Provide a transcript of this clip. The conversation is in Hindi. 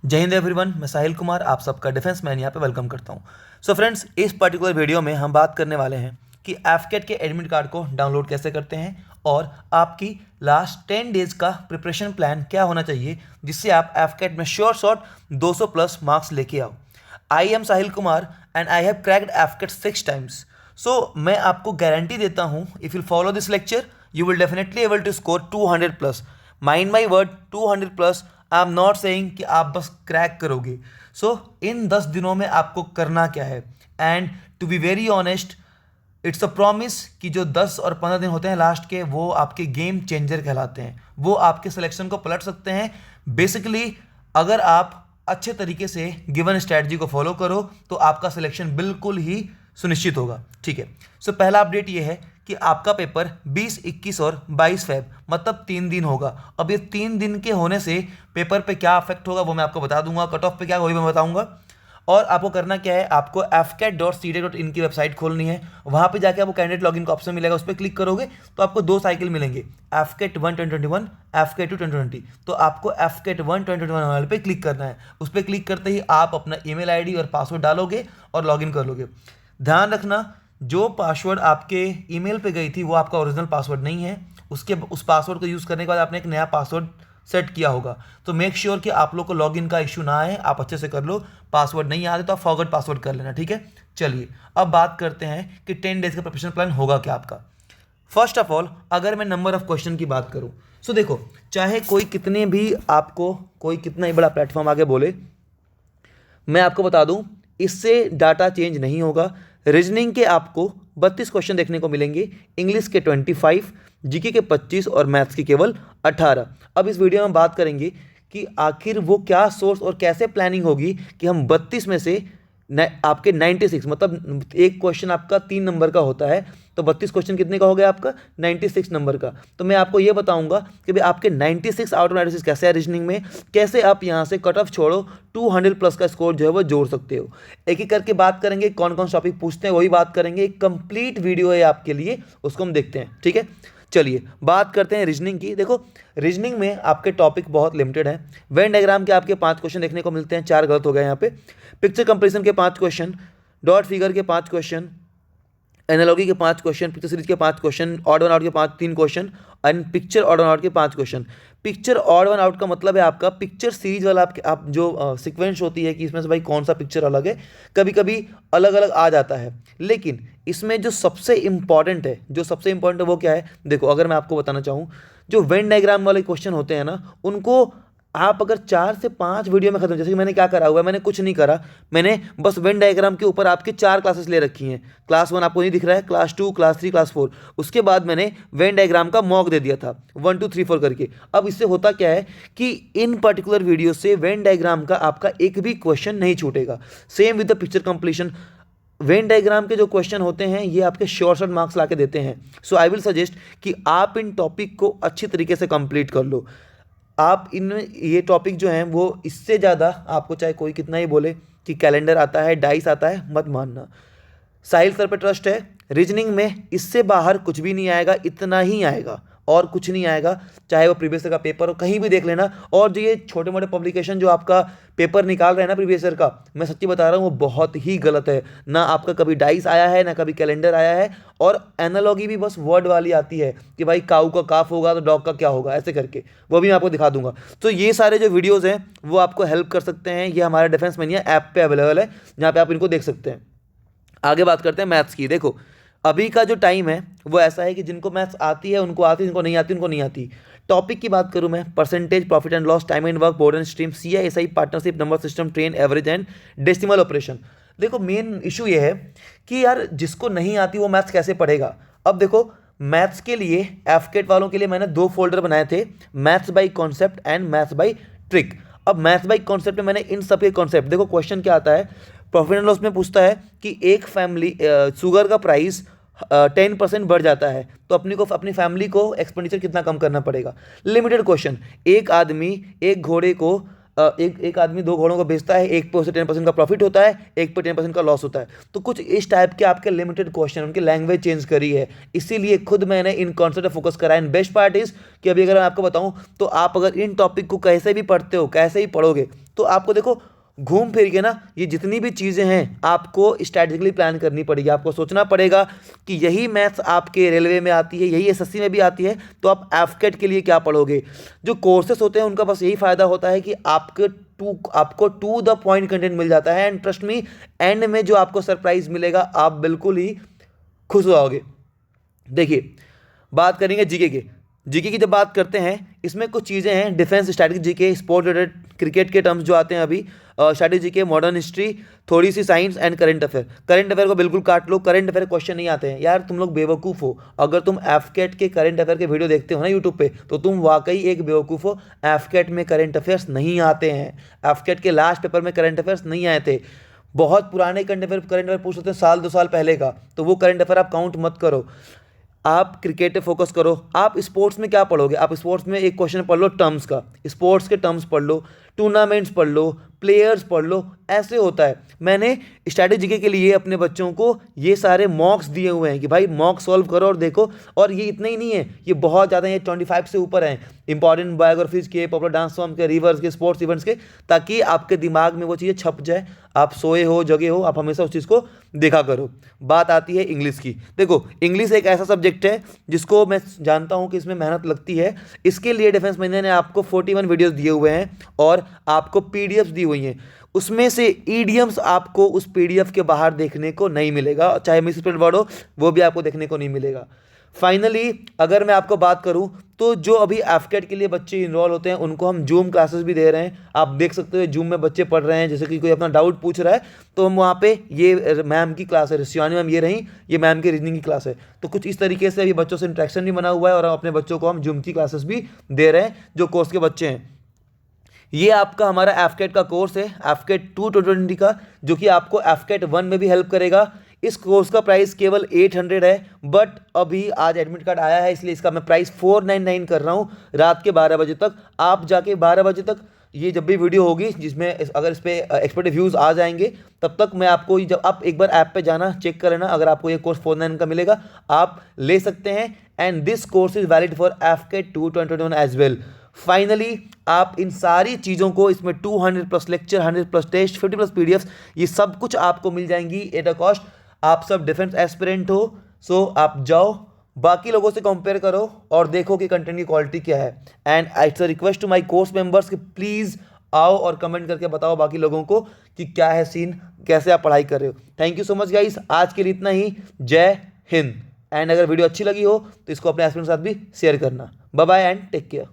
जय हिंद एवरीवन, मैं साहिल कुमार आप सबका डिफेंस मैन यहाँ पे वेलकम करता हूँ। सो फ्रेंड्स, इस पर्टिकुलर वीडियो में हम बात करने वाले हैं कि एफकेट के एडमिट कार्ड को डाउनलोड कैसे करते हैं और आपकी लास्ट 10 डेज का प्रिपरेशन प्लान क्या होना चाहिए जिससे आप एफकेट में श्योर शॉट 200 प्लस मार्क्स लेके आओ। I am Sahil Kumar and I have cracked AFCAT 6 times. So मैं आपको गारंटी देता हूँ, if you follow this lecture you will definitely able to score 200 plus. Mind my word, 200 plus. I am not saying कि आप बस क्रैक करोगे। सो इन 10 दिनों में आपको करना क्या है, and to be very honest, it's a promise कि जो 10 और 15 दिन होते हैं लास्ट के, वो आपके गेम चेंजर कहलाते हैं। वो आपके सिलेक्शन को पलट सकते हैं। बेसिकली अगर आप अच्छे तरीके से गिवन स्ट्रैटेजी को फॉलो करो तो आपका सिलेक्शन बिल्कुल ही सुनिश्चित होगा। ठीक है। सो पहला अपडेट ये है कि आपका पेपर 20, 21 और 22 फेब मतलब 3 दिन होगा। अब ये 3 दिन के होने से पेपर पे क्या अफेक्ट होगा वो मैं आपको बता दूंगा, कट ऑफ पे क्या वो भी मैं बताऊंगा। और आपको करना क्या है, आपको fcat.cdet.in की वेबसाइट खोलनी है। वहाँ पे जाके आपको कैंडिडेट लॉगिन का ऑप्शन मिलेगा, उस पर क्लिक करोगे तो आपको 2 साइकिल मिलेंगे, fcat 1 2021, fcat 2 2020। तो आपको fcat 1 2021 वाले पे क्लिक करना है। उस पर क्लिक करते ही आप अपना ईमेल आईडी और पासवर्ड डालोगे और लॉगिन कर लोगे। ध्यान रखना, जो पासवर्ड आपके ईमेल पे गई थी वो आपका ओरिजिनल पासवर्ड नहीं है। उस पासवर्ड को यूज़ करने के बाद आपने एक नया पासवर्ड सेट किया होगा। तो मेक श्योर कि आप लोग को लॉगिन का इशू ना आए, आप अच्छे से कर लो। पासवर्ड नहीं आते तो आप फॉरगॉट पासवर्ड कर लेना, ठीक है। चलिए अब बात करते हैं कि 10 डेज का प्रिपरेशन प्लान होगा क्या आपका। फर्स्ट ऑफ ऑल, अगर मैं नंबर ऑफ क्वेश्चन की बात करूं, सो देखो, चाहे कोई कितने भी आपको कोई कितना ही बड़ा प्लेटफॉर्म आगे बोले, मैं आपको बता दूं इससे डाटा चेंज नहीं होगा। रीजनिंग के आपको 32 क्वेश्चन देखने को मिलेंगे, इंग्लिश के 25, जीके के 25 और मैथ्स के केवल 18। अब इस वीडियो में बात करेंगे कि आखिर वो क्या सोर्स और कैसे प्लानिंग होगी कि हम 32 में से आपके 96 मतलब एक क्वेश्चन आपका 3 नंबर का होता है, तो 32 क्वेश्चन कितने का हो गया आपका 96 नंबर का। तो मैं आपको ये बताऊंगा कि भाई आपके 96 आउट ऑफ 96 कैसे है रीजनिंग में, कैसे आप यहाँ से कट ऑफ छोड़ो 200 प्लस का स्कोर जो है वो जोड़ सकते हो। एक एक करके बात करेंगे, कौन कौन सा टॉपिक पूछते हैं वही बात करेंगे। एक कंप्लीट वीडियो है आपके लिए, उसको हम देखते हैं, ठीक है। चलिए बात करते हैं रीजनिंग की। देखो, रीजनिंग में आपके टॉपिक बहुत लिमिटेड है। वेन डायग्राम के आपके 5 क्वेश्चन देखने को मिलते हैं, 4 गलत हो गए यहाँ पे। पिक्चर कंपेरिजन के 5 क्वेश्चन, डॉट फिगर के 5 क्वेश्चन, एनालॉजी के 5 क्वेश्चन, पिक्चर सीरीज के 5 क्वेश्चन, ऑड वन आउट के 3 question and picture odd one out के 5 question. Picture odd one out का मतलब है आपका पिक्चर सीरीज वाला आप जो सीक्वेंस होती है कि इसमें से भाई कौन सा पिक्चर अलग है, कभी कभी अलग अलग आ जाता है। लेकिन इसमें जो सबसे इंपॉर्टेंट है वो क्या है, देखो अगर मैं आपको बताना चाहूँ, जो वेन डायग्राम वाले क्वेश्चन होते हैं ना, उनको आप अगर 4 से 5 वीडियो में खत्म, जैसे कि मैंने क्या करा हुआ है, मैंने कुछ नहीं करा, मैंने बस वेन डायग्राम के ऊपर आपकी 4 क्लासेस ले रखी हैं। क्लास 1 आपको नहीं दिख रहा है, क्लास 2, क्लास 3, क्लास 4। उसके बाद मैंने वेन डायग्राम का मॉक दे दिया था 1 2 3 4 करके। अब इससे होता क्या है कि इन पर्टिकुलर वीडियो से वेन डायग्राम का आपका एक भी क्वेश्चन नहीं छूटेगा। Same with the picture completion, Venn diagram के जो क्वेश्चन होते हैं ये आपके श्योर शॉर्ट मार्क्स ला के देते हैं। सो आई विल सजेस्ट कि आप इन टॉपिक को अच्छी तरीके से कंप्लीट कर लो। आप इन ये टॉपिक जो हैं वो इससे ज़्यादा आपको चाहे कोई कितना ही बोले कि कैलेंडर आता है, डाइस आता है, मत मानना। साहिल सर पे ट्रस्ट है। रीजनिंग में इससे बाहर कुछ भी नहीं आएगा, इतना ही आएगा और कुछ नहीं आएगा। चाहे वो प्रीवियस ईयर का पेपर हो, कहीं भी देख लेना। और जो ये छोटे मोटे पब्लिकेशन जो आपका पेपर निकाल रहे हैं ना प्रीवियस ईयर का, मैं सच्ची बता रहा हूँ वो बहुत ही गलत है। ना आपका कभी डाइस आया है, ना कभी कैलेंडर आया है, और एनालॉगी भी बस वर्ड वाली आती है कि भाई काऊ का काफ होगा तो डॉग का क्या होगा, ऐसे करके। वो भी मैं आपको दिखा दूंगा। तो ये सारे जो वीडियोज़ हैं वो आपको हेल्प कर सकते हैं। ये हमारे डिफेंस मैनिया ऐप पे अवेलेबल है, जहाँ पे आप इनको देख सकते हैं। आगे बात करते हैं मैथ्स की। देखो, अभी का जो टाइम है वो ऐसा है कि जिनको मैथ्स आती है उनको आती है, जिनको नहीं आती उनको नहीं आती। टॉपिक की बात करूं मैं, percentage, profit and loss, time and work, board and stream, CISI, partnership, number system, train, average and decimal operation. देखो, मेन इशू ये है कि यार जिसको नहीं आती वो मैथ्स कैसे पढ़ेगा। अब देखो, मैथ्स के लिए एफकेट वालों के लिए मैंने 2 फोल्डर बनाए थे, maths by concept and maths by trick. अब मैथ्स बाई कॉन्सेप्ट में मैंने इन सब के कॉन्सेप्ट, देखो क्वेश्चन क्या आता है, प्रॉफिट एंड लॉस में पूछता है कि एक फैमिली शुगर का प्राइस 10% बढ़ जाता है तो अपनी फैमिली को एक्सपेंडिचर कितना कम करना पड़ेगा। लिमिटेड क्वेश्चन, एक आदमी एक घोड़े को एक आदमी 2 घोड़ों को बेचता है, एक पे उसे 10% का प्रॉफिट होता है, एक पे 10% का लॉस होता है। तो कुछ इस टाइप के आपके लिमिटेड क्वेश्चन, उनकी लैंग्वेज चेंज करी है, इसीलिए खुद मैंने इन कॉन्सेप्ट पर फोकस करा है। एंड बेस्ट पार्ट इज कि अभी अगर मैं आपको बताऊं तो आप अगर इन टॉपिक को कैसे भी पढ़ते हो, कैसे ही पढ़ोगे, तो आपको देखो घूम फिर के ना ये जितनी भी चीज़ें हैं आपको स्ट्रैटेजिकली प्लान करनी पड़ेगी। आपको सोचना पड़ेगा कि यही मैथ्स आपके रेलवे में आती है, यही एसएससी में भी आती है, तो आप एफकेट के लिए क्या पढ़ोगे। जो कोर्सेस होते हैं उनका बस यही फ़ायदा होता है कि आपको टू द पॉइंट कंटेंट मिल जाता है। एंड ट्रस्ट मी, एंड में जो आपको सरप्राइज मिलेगा आप बिल्कुल ही खुश हो जाओगे। देखिए, बात करेंगे जीके के। जीके की जब बात करते हैं इसमें कुछ चीज़ें हैं, defence, strategy GK, sport related, cricket के टर्म्स जो आते हैं अभी, स्ट्रैटेजी जीके, मॉडर्न हिस्ट्री, थोड़ी सी science and current affair. Current affair को बिल्कुल काट लो, करंट अफेयर क्वेश्चन नहीं आते हैं यार, तुम लोग बेवकूफ़ हो। अगर तुम एफकेट के करंट अफेयर के वीडियो देखते हो ना यूट्यूब पे, तो तुम वाकई एक बेवकूफ़ हो। एफकेट में करंट अफेयर्स नहीं आते हैं, एफकेट के लास्ट पेपर में करंट अफेयर्स नहीं आए थे। बहुत पुराने करंट अफेयर पूछ सकते हैं, साल 2 साल पहले का, तो वो करंट अफेयर आप काउंट मत करो। आप क्रिकेट पे फोकस करो। आप स्पोर्ट्स में क्या पढ़ोगे, आप स्पोर्ट्स में एक क्वेश्चन पढ़ लो टर्म्स का, स्पोर्ट्स के टर्म्स पढ़ लो, टूर्नामेंट्स पढ़ लो, प्लेयर्स पढ़ लो, ऐसे होता है। मैंने स्ट्रैटेजी के लिए अपने बच्चों को ये सारे मॉक्स दिए हुए हैं कि भाई मॉक सॉल्व करो और देखो। और ये इतना ही नहीं है, ये बहुत ज़्यादा, ये 25 से ऊपर हैं, इंपॉर्टेंट बायोग्राफीज के, पॉपुलर डांस फॉर्म के, रिवर्स के, स्पोर्ट्स इवेंट्स के, ताकि आपके दिमाग में वो चीज़ें छप जाए। आप सोए हो जगे हो, आप हमेशा उस चीज़ को देखा करो। बात आती है इंग्लिश की। देखो, इंग्लिश एक ऐसा सब्जेक्ट है जिसको मैं जानता हूँ कि इसमें मेहनत लगती है। इसके लिए डिफेंस महीने ने आपको 41 वीडियोस दिए हुए हैं और आपको पीडीएफ्स दी हुई हैं। उसमें से ईडियम्स आपको उस पीडीएफ के बाहर देखने को नहीं मिलेगा, चाहे मिसप्रिंट वर्ड हो वो भी आपको देखने को नहीं मिलेगा। फाइनली अगर मैं आपको बात करूं तो जो अभी एफकेट के लिए बच्चे इनरोल होते हैं उनको हम जूम क्लासेस भी दे रहे हैं। आप देख सकते हो जूम में बच्चे पढ़ रहे हैं, जैसे कि कोई अपना डाउट पूछ रहा है तो हम वहाँ पे, ये मैम की क्लास है, शिवानी मैम ये रही, ये मैम की रीजनिंग की क्लास है। तो कुछ इस तरीके से अभी बच्चों से इंटरेक्शन भी बना हुआ है और अपने बच्चों को हम जूम की क्लासेस भी दे रहे हैं जो कोर्स के बच्चे हैं। ये आपका हमारा एफकेट का कोर्स है, एफकेट 2 का, जो कि आपको एफकेट 1 में भी हेल्प करेगा। इस कोर्स का प्राइस केवल 800 है, बट अभी आज एडमिट कार्ड आया है इसलिए इसका मैं प्राइस 499 कर रहा हूँ रात के 12 बजे तक। आप जाके 12 बजे तक, ये जब भी वीडियो होगी जिसमें अगर इस पर एक्सपेक्टेड व्यूज़ आ जाएंगे तब तक मैं आपको, जब आप एक बार ऐप पे जाना चेक कर लेना, अगर आपको ये कोर्स 499 का मिलेगा आप ले सकते हैं। And this course is valid for AFCAT 2021 as well. Finally आप इन सारी चीज़ों को, इसमें 200+ लेक्चर, 100+ टेस्ट, 50+ पीडीएफ, ये सब कुछ आपको मिल जाएंगी एट अ कॉस्ट। आप सब डिफेंस एस्पिरेंट हो, सो आप जाओ बाकी लोगों से कंपेयर करो और देखो कि कंटेंट की क्वालिटी क्या है। And it's a request to my course members कि प्लीज़ आओ और कमेंट करके बताओ बाकी लोगों को कि क्या है सीन, कैसे आप पढ़ाई कर रहे हो। Thank you so much guys, आज के लिए इतना ही। जय हिंद। एंड अगर वीडियो अच्छी लगी हो तो इसको अपने एस्पिरेंट के साथ भी शेयर करना। Bye bye and take care.